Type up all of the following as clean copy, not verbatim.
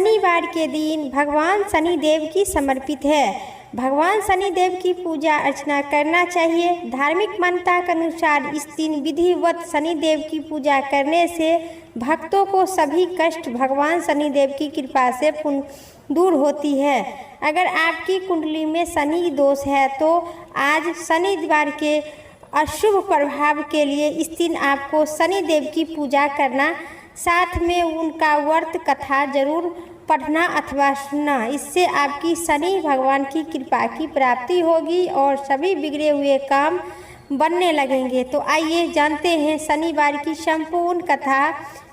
शनिवार के दिन भगवान शनिदेव की समर्पित है। भगवान शनिदेव की पूजा अर्चना करना चाहिए। धार्मिक मान्यता के अनुसार इस दिन विधिवत शनिदेव की पूजा करने से भक्तों को सभी कष्ट भगवान शनिदेव की कृपा से दूर होती है। अगर आपकी कुंडली में शनि दोष है तो आज शनिवार के अशुभ प्रभाव के लिए इस दिन आपको शनिदेव की पूजा करना, साथ में उनका व्रत कथा जरूर पढ़ना अथवा सुनना। इससे आपकी शनि भगवान की कृपा की प्राप्ति होगी और सभी बिगड़े हुए काम बनने लगेंगे। तो आइए जानते हैं शनिवार की संपूर्ण कथा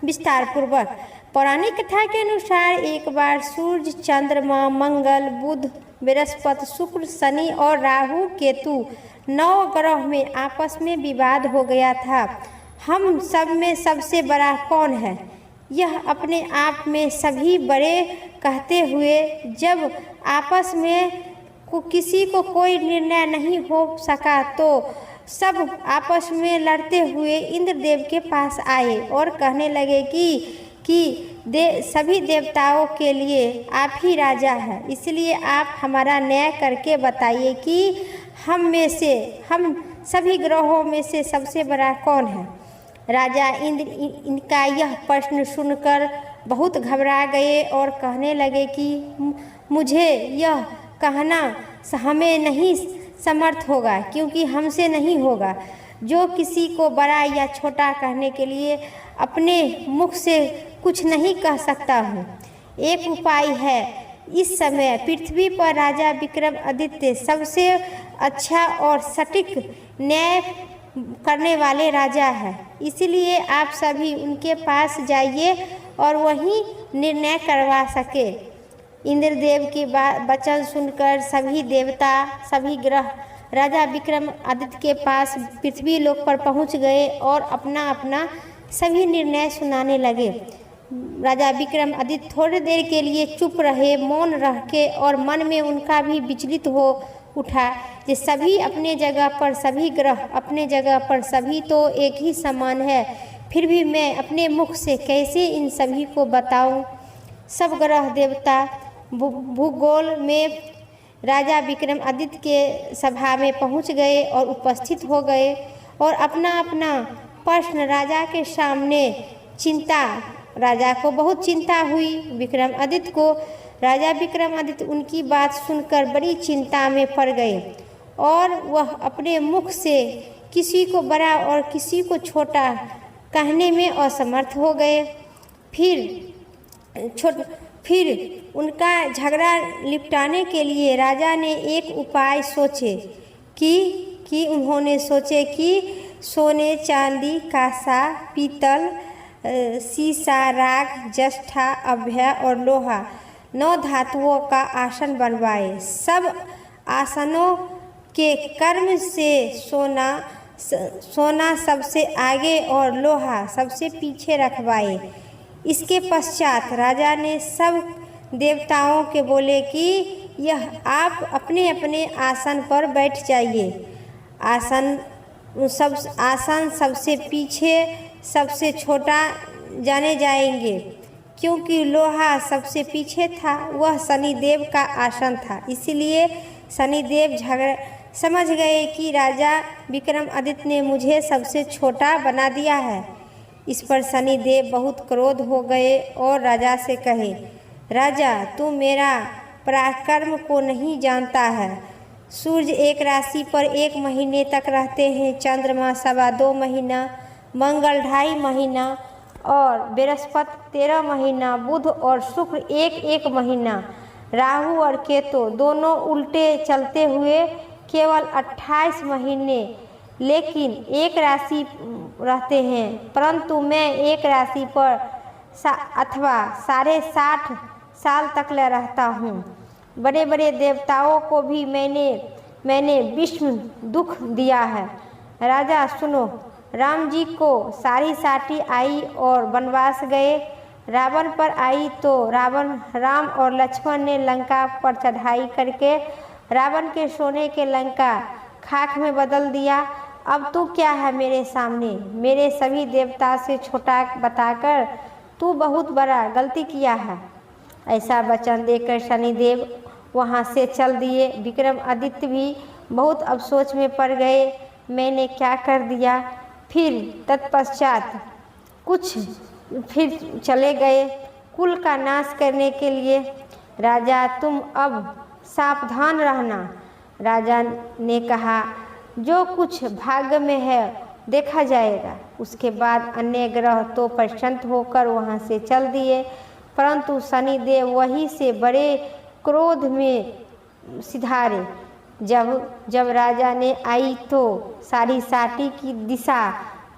विस्तार पूर्वक। पौराणिक कथा के अनुसार एक बार सूर्य, चंद्रमा, मंगल, बुध, बृहस्पति, शुक्र, शनि और राहु केतु 9 ग्रह में आपस में विवाद हो गया था। हम सब में सबसे बड़ा कौन है, यह अपने आप में सभी बड़े कहते हुए जब आपस में किसी को कोई निर्णय नहीं हो सका तो सब आपस में लड़ते हुए इंद्रदेव के पास आए और कहने लगे कि सभी देवताओं के लिए आप ही राजा हैं, इसलिए आप हमारा न्याय करके बताइए कि हम सभी ग्रहों में से सबसे बड़ा कौन है। राजा इंद्र इनका यह प्रश्न सुनकर बहुत घबरा गए और कहने लगे कि मुझे यह कहना हमें नहीं समर्थ होगा, क्योंकि हमसे नहीं होगा। जो किसी को बड़ा या छोटा कहने के लिए अपने मुख से कुछ नहीं कह सकता हूँ। एक उपाय है। इस समय पृथ्वी पर राजा विक्रमादित्य सबसे अच्छा और सटीक न्याय करने वाले राजा है, इसलिए आप सभी उनके पास जाइए और वही निर्णय करवा सके। इंद्रदेव की वचन सुनकर सभी देवता, सभी ग्रह राजा विक्रमादित्य के पास पृथ्वी लोक पर पहुंच गए और अपना अपना सभी निर्णय सुनाने लगे। राजा विक्रमादित्य थोड़ी देर के लिए चुप रहे, मौन रह के, और मन में उनका भी विचलित हो उठा कि सभी अपने जगह पर, सभी ग्रह अपने जगह पर, सभी तो एक ही समान है, फिर भी मैं अपने मुख से कैसे इन सभी को बताऊं। सब ग्रह देवता भूगोल में राजा विक्रमादित्य के सभा में पहुंच गए और उपस्थित हो गए और अपना अपना प्रश्न राजा के सामने राजा को बहुत चिंता हुई। विक्रमादित्य को राजा विक्रमादित्य उनकी बात सुनकर बड़ी चिंता में पड़ गए और वह अपने मुख से किसी को बड़ा और किसी को छोटा कहने में असमर्थ हो गए। फिर उनका झगड़ा निपटाने के लिए राजा ने एक उपाय सोचे कि उन्होंने सोचे कि सोने, चांदी, कांसा, पीतल, सीसा, राग, जष्ठा, अभ्य और लोहा 9 धातुओं का आसन बनवाए। सब आसनों के कर्म से सोना सबसे आगे और लोहा सबसे पीछे रखवाए। इसके पश्चात राजा ने सब देवताओं के बोले कि यह आप अपने अपने आसन पर बैठ जाइए। आसन सबसे पीछे सबसे छोटा जाने जाएंगे, क्योंकि लोहा सबसे पीछे था, वह शनिदेव का आसन था। इसलिए शनिदेव समझ गए कि राजा विक्रमादित्य ने मुझे सबसे छोटा बना दिया है। इस पर शनिदेव बहुत क्रोध हो गए और राजा से कहे, राजा तू मेरा पराक्रम को नहीं जानता है। सूर्य एक राशि पर 1 महीने तक रहते हैं, चंद्रमा 2.25 महीना, मंगल 2.5 महीना और बृहस्पति 13 महीना, बुध और शुक्र 1 महीना, राहु और केतु दोनों उल्टे चलते हुए केवल 28 महीने लेकिन एक राशि रहते हैं, परंतु मैं एक राशि पर अथवा 60.5 साल तक रहता हूँ। बड़े बड़े देवताओं को भी मैंने विष्णु दुख दिया है। राजा सुनो, राम जी को सारी साटी आई और वनवास गए। रावण पर आई तो राम और लक्ष्मण ने लंका पर चढ़ाई करके रावण के सोने के लंका खाक में बदल दिया। अब तू क्या है मेरे सामने? मेरे सभी देवता से छोटा बताकर तू बहुत बड़ा गलती किया है। ऐसा वचन देकर शनिदेव वहाँ से चल दिए। विक्रमादित्य भी बहुत अफसोस में पड़ गए, मैंने क्या कर दिया। फिर तत्पश्चात कुछ फिर चले गए कुल का नाश करने के लिए। राजा तुम अब सावधान रहना। राजा ने कहा, जो कुछ भाग्य में है देखा जाएगा। उसके बाद अन्य ग्रह तो प्रसन्न होकर वहाँ से चल दिए, परंतु शनिदेव वहीं से बड़े क्रोध में सिधारे। जब राजा ने आई तो सारी साटी की दिशा,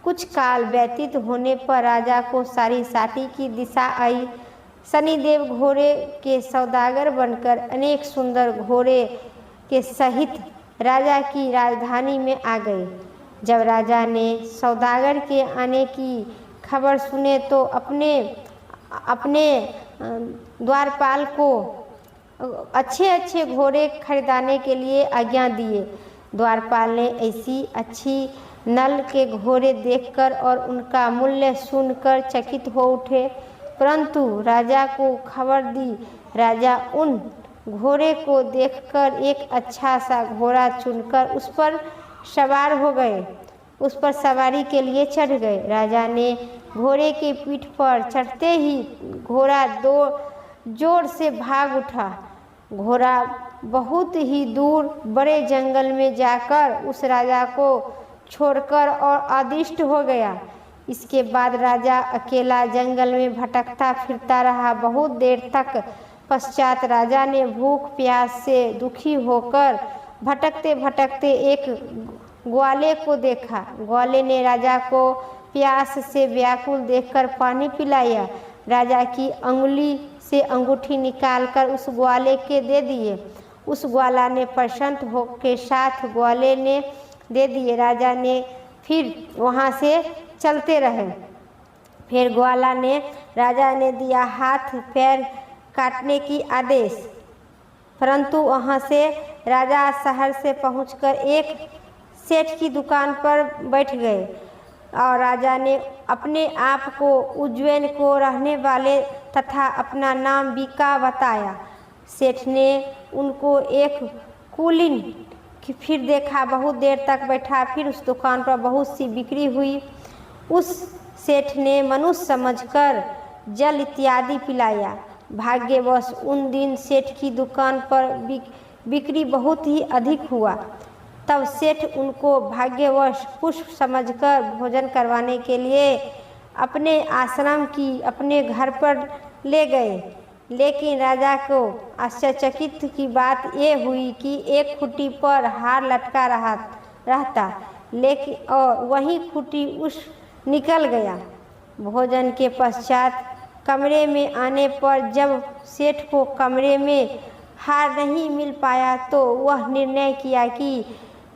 कुछ काल व्यतीत होने पर राजा को सारी साटी की दिशा आई। शनिदेव घोड़े के सौदागर बनकर अनेक सुंदर घोड़े के सहित राजा की राजधानी में आ गए। जब राजा ने सौदागर के आने की खबर सुने तो अपने द्वारपाल को अच्छे अच्छे घोड़े खरीदाने के लिए आज्ञा दिए। द्वारपाल ने ऐसी अच्छी नल के घोड़े देखकर और उनका मूल्य सुनकर चकित हो उठे, परंतु राजा को खबर दी। राजा उन घोड़े को देखकर एक अच्छा सा घोड़ा चुनकर उस पर सवार हो गए, उस पर सवारी के लिए चढ़ गए। राजा ने घोड़े के पीठ पर चढ़ते ही घोड़ा दो जोर से भाग उठा। घोड़ा बहुत ही दूर बड़े जंगल में जाकर उस राजा को छोड़कर और अदृष्ट हो गया। इसके बाद राजा अकेला जंगल में भटकता फिरता रहा। बहुत देर तक पश्चात राजा ने भूख प्यास से दुखी होकर भटकते भटकते एक ग्वाले को देखा। ग्वाले ने राजा को प्यास से व्याकुल देखकर पानी पिलाया। राजा की अंगुली से अंगूठी निकालकर उस ग्वाले के दे दिए। उस ग्वाला ने प्रसन्न हो के साथ ग्वाले ने दे दिए। राजा ने फिर वहाँ से चलते रहे। फिर ग्वाला ने राजा ने दिया हाथ पैर काटने की आदेश, परंतु वहाँ से राजा शहर से पहुंचकर एक सेठ की दुकान पर बैठ गए और राजा ने अपने आप को उज्जैन को रहने वाले तथा अपना नाम बीका बताया। सेठ ने उनको एक कुलीन फिर देखा, बहुत देर तक बैठा। फिर उस दुकान पर बहुत सी बिक्री हुई। उस सेठ ने मनुष्य समझकर जल इत्यादि पिलाया। भाग्यवश उन दिन सेठ की दुकान पर बिक्री बहुत ही अधिक हुआ। तब सेठ उनको भाग्यवश पुष्प समझकर भोजन करवाने के लिए अपने आश्रम की अपने घर पर ले गए। लेकिन राजा को आश्चर्यचकित की बात ये हुई कि एक खूंटी पर हार लटका रहता, लेकिन और वही खूंटी उस निकल गया। भोजन के पश्चात कमरे में आने पर जब सेठ को कमरे में हार नहीं मिल पाया तो वह निर्णय किया कि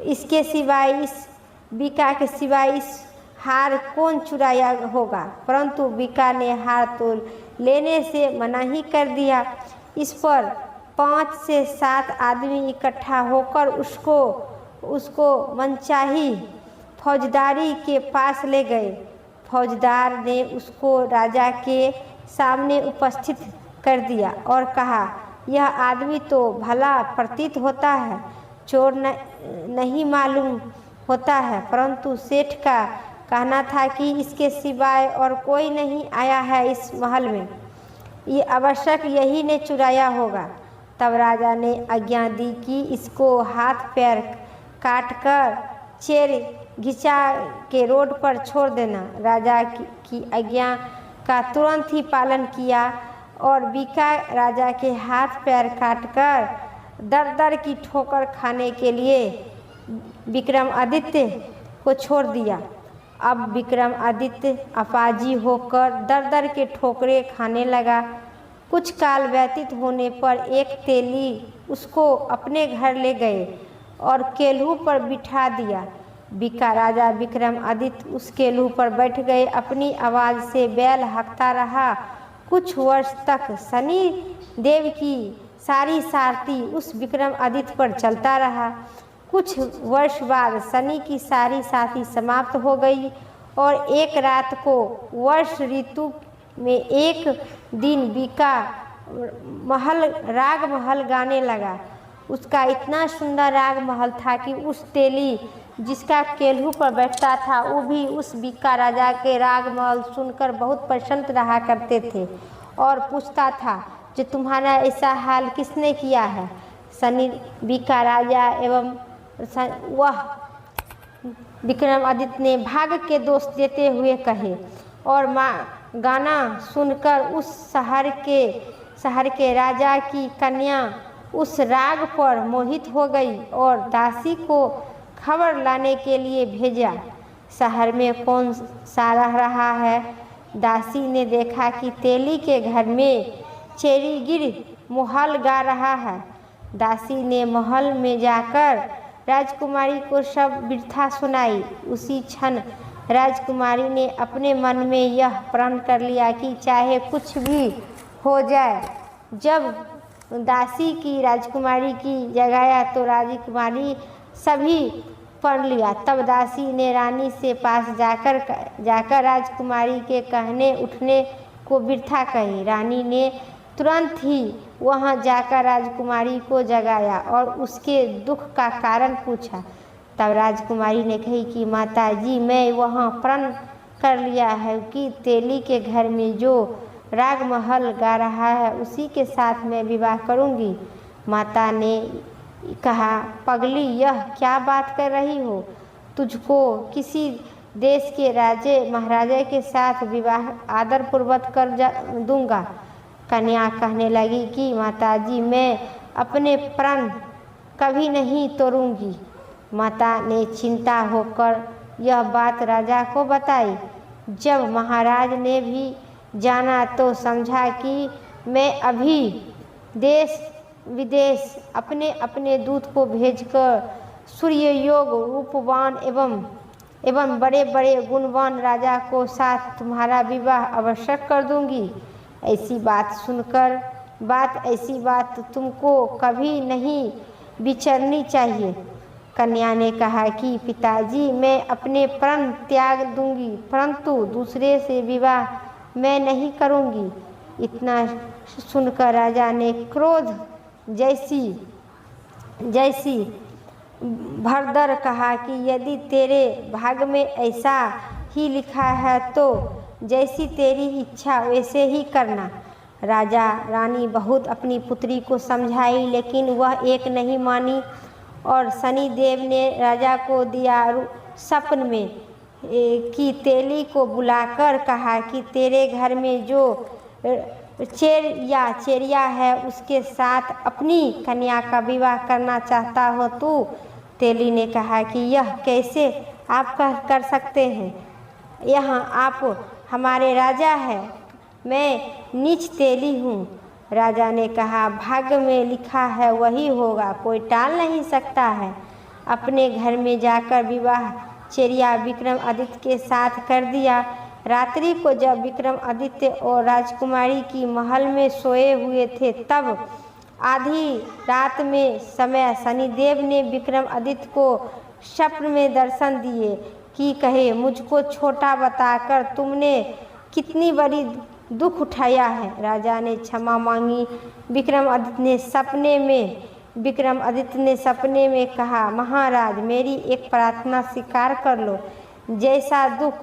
इसके सिवाय, इस बीका के सिवाय इस हार कौन चुराया होगा। परंतु बीका ने हार तो लेने से मना ही कर दिया। इस पर 5 से 7 आदमी इकट्ठा होकर उसको मनचाही फौजदारी के पास ले गए। फौजदार ने उसको राजा के सामने उपस्थित कर दिया और कहा, यह आदमी तो भला प्रतीत होता है, चोर नहीं मालूम होता है, परंतु सेठ का कहना था कि इसके सिवाय और कोई नहीं आया है इस महल में, ये आवश्यक यही ने चुराया होगा। तब राजा ने आज्ञा दी कि इसको हाथ पैर काटकर चेर घिचा के रोड पर छोड़ देना। राजा की आज्ञा का तुरंत ही पालन किया और बीका राजा के हाथ पैर काटकर दर दर की ठोकर खाने के लिए विक्रमादित्य को छोड़ दिया। अब विक्रमादित्य अपाजी होकर दर दर के ठोकरे खाने लगा। कुछ काल व्यतीत होने पर एक तेली उसको अपने घर ले गए और केलू पर बिठा दिया। बीका राजा विक्रमादित्य उस केलू पर बैठ गए। अपनी आवाज़ से बैल हकता रहा। कुछ वर्ष तक शनि देव की सारी सारथी उस विक्रमादित्य पर चलता रहा। कुछ वर्ष बाद शनि की सारी साथी समाप्त हो गई और एक रात को वर्ष ऋतु में एक दिन बीका महल राग महल गाने लगा। उसका इतना सुंदर राग महल था कि उस तेली जिसका केल्हू पर बैठता था वो भी उस बीका राजा के राग महल सुनकर बहुत प्रसन्न रहा करते थे और पूछता था कि तुम्हारा ऐसा हाल किसने किया है। सनी बीका राजा एवं वह विक्रमादित्य ने भाग्य के दोष देते हुए कहे और गाना सुनकर उस शहर के राजा की कन्या उस राग पर मोहित हो गई और दासी को खबर लाने के लिए भेजा। शहर में कौन सा रह रहा है। दासी ने देखा कि तेली के घर में चेरीगिर महल गा रहा है। दासी ने महल में जाकर राजकुमारी को सब वृथा सुनाई। उसी क्षण राजकुमारी ने अपने मन में यह प्रण कर लिया कि चाहे कुछ भी हो जाए। जब दासी की राजकुमारी की जगाया तो राजकुमारी सभी पढ़ लिया। तब दासी ने रानी से पास जाकर राजकुमारी के कहने उठने को वृथा कही। रानी ने तुरंत ही वहां जाकर राजकुमारी को जगाया और उसके दुख का कारण पूछा। तब राजकुमारी ने कही कि माताजी, मैं वहां प्रण कर लिया है कि तेली के घर में जो राग महल गा रहा है उसी के साथ मैं विवाह करूंगी। माता ने कहा, पगली, यह क्या बात कर रही हो? तुझको किसी देश के राजे महाराजे के साथ विवाह आदरपूर्वक कर दूंगा। कन्या कहने लगी कि माताजी, मैं अपने प्रण कभी नहीं तोड़ूंगी। माता ने चिंता होकर यह बात राजा को बताई। जब महाराज ने भी जाना तो समझा कि मैं अभी देश विदेश अपने अपने दूत को भेजकर सूर्य योग रूपवान एवं बड़े बड़े गुणवान राजा को साथ तुम्हारा विवाह अवश्य कर दूंगी। ऐसी बात तुमको कभी नहीं विचरनी चाहिए। कन्या ने कहा कि पिताजी, मैं अपने प्रण त्याग दूंगी परंतु दूसरे से विवाह मैं नहीं करूंगी। इतना सुनकर राजा ने क्रोध जैसी भरदर कहा कि यदि तेरे भाग्य में ऐसा ही लिखा है तो जैसी तेरी इच्छा वैसे ही करना। राजा रानी बहुत अपनी पुत्री को समझाई लेकिन वह एक नहीं मानी और शनिदेव ने राजा को दिया सपन में कि तेली को बुलाकर कहा कि तेरे घर में जो चेरिया है उसके साथ अपनी कन्या का विवाह करना चाहता हो तू। तेली ने कहा कि यह कैसे आप कर सकते हैं? यहाँ आप हमारे राजा हैं, मैं नीच तेली हूँ। राजा ने कहा, भाग्य में लिखा है वही होगा, कोई टाल नहीं सकता है। अपने घर में जाकर विवाह चेरिया विक्रमादित्य के साथ कर दिया। रात्रि को जब विक्रमादित्य और राजकुमारी की महल में सोए हुए थे तब आधी रात में समय शनिदेव ने विक्रमादित्य को स्वप्न में दर्शन दिए कि कहे, मुझको छोटा बताकर तुमने कितनी बड़ी दुख उठाया है। राजा ने क्षमा मांगी। विक्रमादित्य ने सपने में कहा, महाराज, मेरी एक प्रार्थना स्वीकार कर लो। जैसा दुख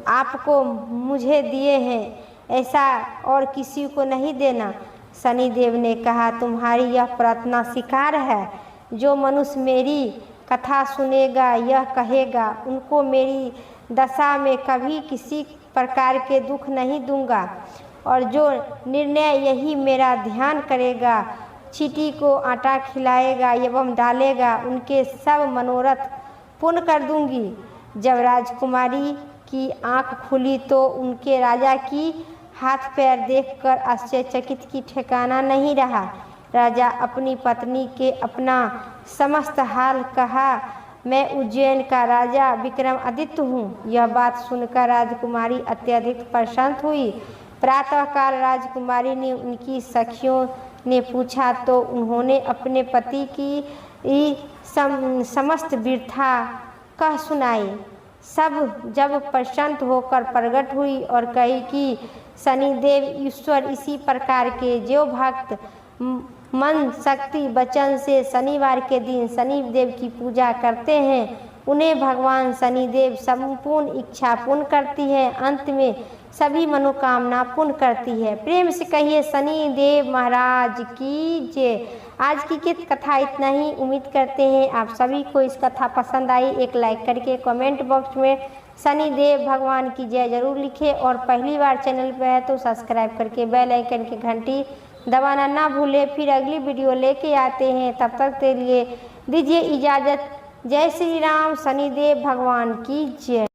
आपको मुझे दिए हैं ऐसा और किसी को नहीं देना। शनिदेव ने कहा, तुम्हारी यह प्रार्थना स्वीकार है। जो मनुष्य मेरी कथा सुनेगा यह कहेगा, उनको मेरी दशा में कभी किसी प्रकार के दुख नहीं दूंगा और जो निर्णय यही मेरा ध्यान करेगा, चींटी को आटा खिलाएगा एवं डालेगा, उनके सब मनोरथ पूर्ण कर दूंगी। जब राजकुमारी की आंख खुली तो उनके राजा की हाथ पैर देखकर आश्चर्यचकित की ठिकाना नहीं रहा। राजा अपनी पत्नी के अपना समस्त हाल कहा, मैं उज्जैन का राजा विक्रमादित्य हूँ। यह बात सुनकर राजकुमारी अत्यधिक प्रसन्न हुई। प्रातःकाल राजकुमारी ने उनकी सखियों ने पूछा तो उन्होंने अपने पति की समस्त वृथा कह सुनाई। सब जब प्रसन्न होकर प्रकट हुई और कही कि शनिदेव ईश्वर इसी प्रकार के जो भक्त मन शक्ति वचन से शनिवार के दिन शनिदेव की पूजा करते हैं उन्हें भगवान शनिदेव संपूर्ण इच्छा पूर्ण करती है, अंत में सभी मनोकामना पूर्ण करती है। प्रेम से कहिए शनिदेव महाराज की जय। आज की कथा इतना ही। उम्मीद करते हैं आप सभी को इस कथा पसंद आई। एक लाइक करके कमेंट बॉक्स में शनिदेव भगवान की जय जरूर लिखें और पहली बार चैनल पर है तो सब्सक्राइब करके बेल आइकन की घंटी दबाना ना भूलें। फिर अगली वीडियो लेके आते हैं, तब तक के लिए दीजिए इजाज़त। जय श्री राम। शनिदेव भगवान की जय।